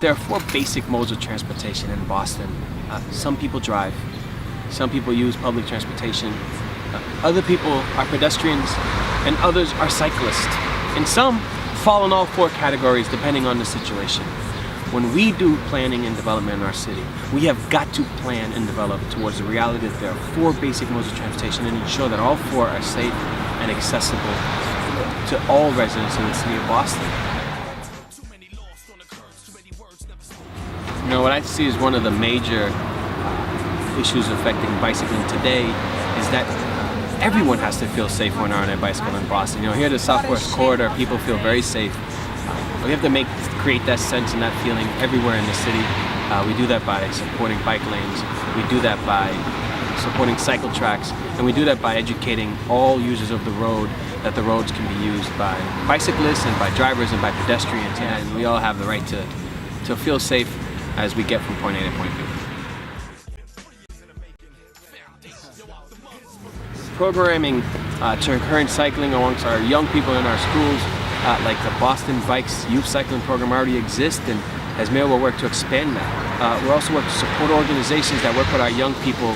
There are four basic modes of transportation in Boston. Some people drive, some people use public transportation, other people are pedestrians, and others are cyclists. And some fall in all four categories depending on the situation. When we do planning and development in our city, we have got to plan and develop towards the reality that there are four basic modes of transportation and ensure that all four are safe and accessible to all residents in the city of Boston. You know, what I see as one of the major issues affecting bicycling today is that everyone has to feel safe when they're on a bicycle in Boston. You know, here at the Southwest Corridor, people feel very safe. We have to create that sense and that feeling everywhere in the city. We do that by supporting bike lanes. We do that by supporting cycle tracks. And we do that by educating all users of the road that the roads can be used by bicyclists and by drivers and by pedestrians. And we all have the right to feel safe as we get from point A to point B. Programming to encourage cycling amongst our young people in our schools, like the Boston Bikes Youth Cycling Program, already exists, and as Mayoral will work to expand that. We also work to support organizations that work with our young people,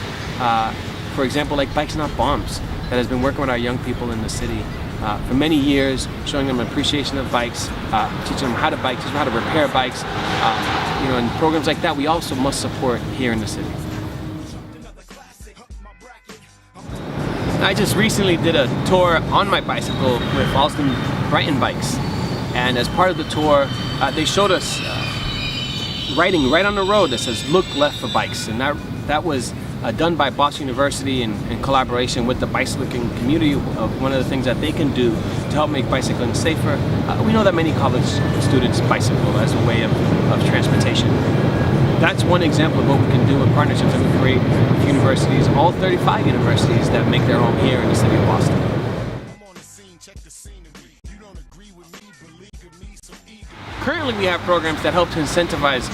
for example, like Bikes Not Bombs, that has been working with our young people in the city for many years, showing them an appreciation of bikes, teaching them how to bike, teaching them how to repair bikes. You know, and programs like that we also must support here in the city. I just recently did a tour on my bicycle with Alston Brighton Bikes, and as part of the tour they showed us writing right on the road that says "Look left for bikes," and that was done by Boston University in collaboration with the bicycling community. One of the things that they can do to help make bicycling safer. We know that many college students bicycle as a way of transportation. That's one example of what we can do in partnerships that we create with universities, all 35 universities that make their home here in the city of Boston. Currently we have programs that help to incentivize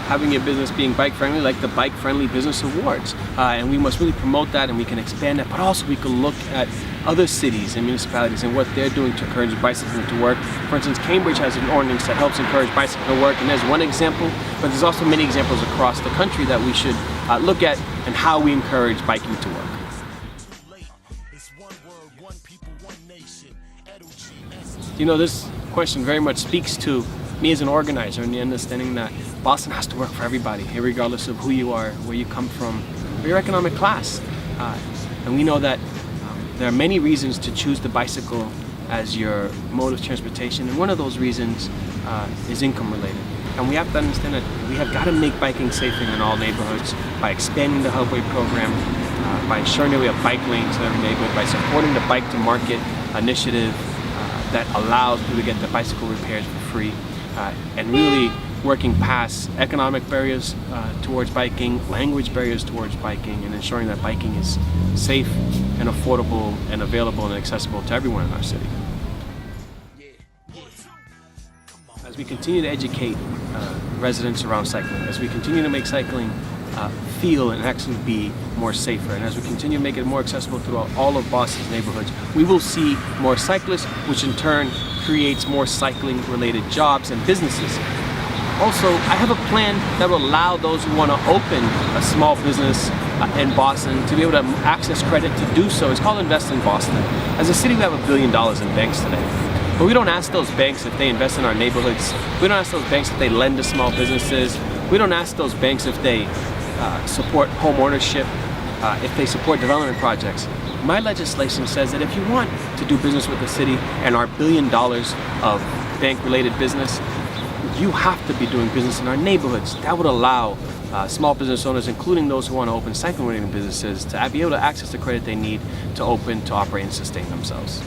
having your business being bike friendly, like the Bike Friendly Business Awards. And we must really promote that, and we can expand that, but also we can look at other cities and municipalities and what they're doing to encourage bicycling to work. For instance, Cambridge has an ordinance that helps encourage bicycling to work, and there's one example, but there's also many examples across the country that we should look at and how we encourage biking to work. You know, this question very much speaks to me as an organizer and the understanding that Boston has to work for everybody, regardless of who you are, where you come from, or your economic class. And we know that there are many reasons to choose the bicycle as your mode of transportation, and one of those reasons is income related. And we have to understand that we have got to make biking safer in all neighborhoods by expanding the Hubway program, by ensuring that we have bike lanes in every neighborhood, by supporting the Bike to Market initiative that allows people to get their bicycle repairs for free, and really working past economic barriers towards biking, language barriers towards biking, and ensuring that biking is safe and affordable and available and accessible to everyone in our city. As we continue to educate residents around cycling, as we continue to make cycling feel and actually be more safer, and as we continue to make it more accessible throughout all of Boston's neighborhoods, we will see more cyclists, which in turn creates more cycling related jobs and businesses. Also, I have a plan that will allow those who want to open a small business in Boston to be able to access credit to do so. It's called Invest in Boston. As a city, we have $1 billion in banks today. But we don't ask those banks if they invest in our neighborhoods. We don't ask those banks if they lend to small businesses. We don't ask those banks if they support home ownership, if they support development projects. My legislation says that if you want to do business with the city and our $1 billion of bank-related business, you have to be doing business in our neighborhoods. That would allow small business owners, including those who want to open cycling-related businesses, to be able to access the credit they need to open, to operate, and sustain themselves.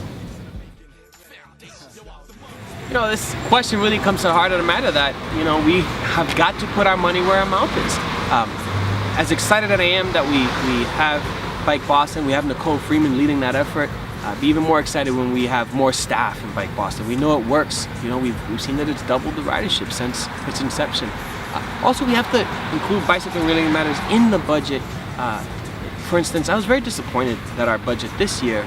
You know, this question really comes to the heart of the matter that, you know, we have got to put our money where our mouth is. As excited as I am that we have Bike Boston, we have Nicole Freeman leading that effort, be even more excited when we have more staff in Bike Boston. We know it works. You know, we've seen that it's doubled the ridership since its inception. Also, we have to include bicycling related matters in the budget. For instance, I was very disappointed that our budget this year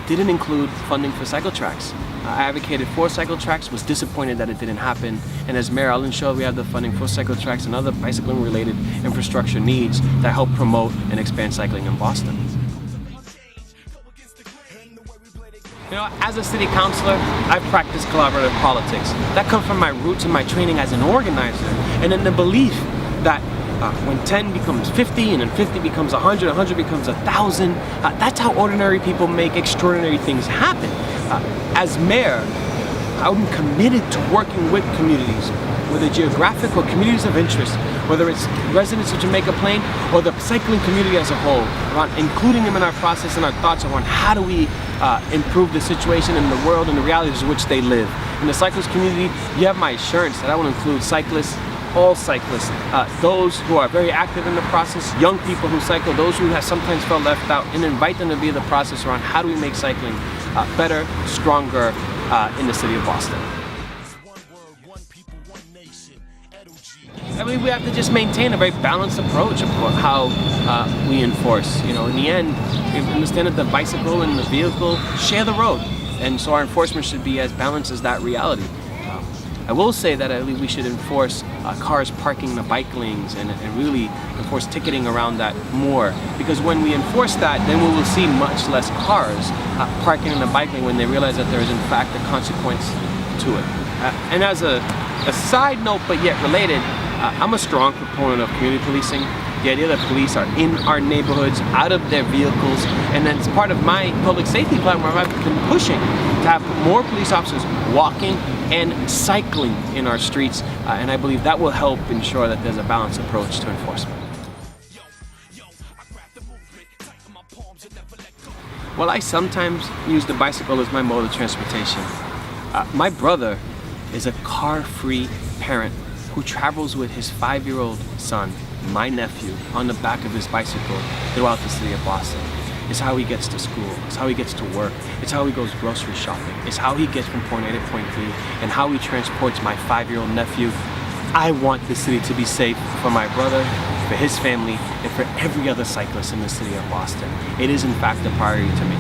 didn't include funding for cycle tracks. I advocated for cycle tracks, was disappointed that it didn't happen, and as mayor, I'll ensure we have the funding for cycle tracks and other bicycling-related infrastructure needs that help promote and expand cycling in Boston. You know, as a city councilor, I've practiced collaborative politics. That comes from my roots and my training as an organizer, and in the belief that when 10 becomes 50, and then 50 becomes 100, 100 becomes 1,000, that's how ordinary people make extraordinary things happen. As mayor, I'm committed to working with communities, whether geographic or communities of interest, whether it's residents of Jamaica Plain or the cycling community as a whole, around including them in our process and our thoughts around how do we improve the situation in the world and the realities in which they live. In the cyclist community, you have my assurance that I will include cyclists, all cyclists, those who are very active in the process, young people who cycle, those who have sometimes felt left out, and invite them to be in the process around how do we make cycling better, stronger in the city of Boston. I believe we have to just maintain a very balanced approach of how we enforce. You know, in the end, we understand that the bicycle and the vehicle share the road, and so our enforcement should be as balanced as that reality. I will say that I believe we should enforce cars parking the bike lanes and really enforce ticketing around that more, because when we enforce that, then we will see much less cars parking in the bike lane when they realize that there is in fact a consequence to it. And as a side note, but yet related, I'm a strong proponent of community policing. The idea that police are in our neighborhoods, out of their vehicles, and then it's part of my public safety plan where I've been pushing to have more police officers walking and cycling in our streets, and I believe that will help ensure that there's a balanced approach to enforcement. While I sometimes use the bicycle as my mode of transportation, my brother is a car-free parent who travels with his 5-year-old son, my nephew, on the back of his bicycle throughout the city of Boston. It's how he gets to school, it's how he gets to work, it's how he goes grocery shopping, it's how he gets from point A to point B, and how he transports my 5-year-old nephew. I want the city to be safe for my brother, for his family, and for every other cyclist in the city of Boston. It is in fact a priority to me.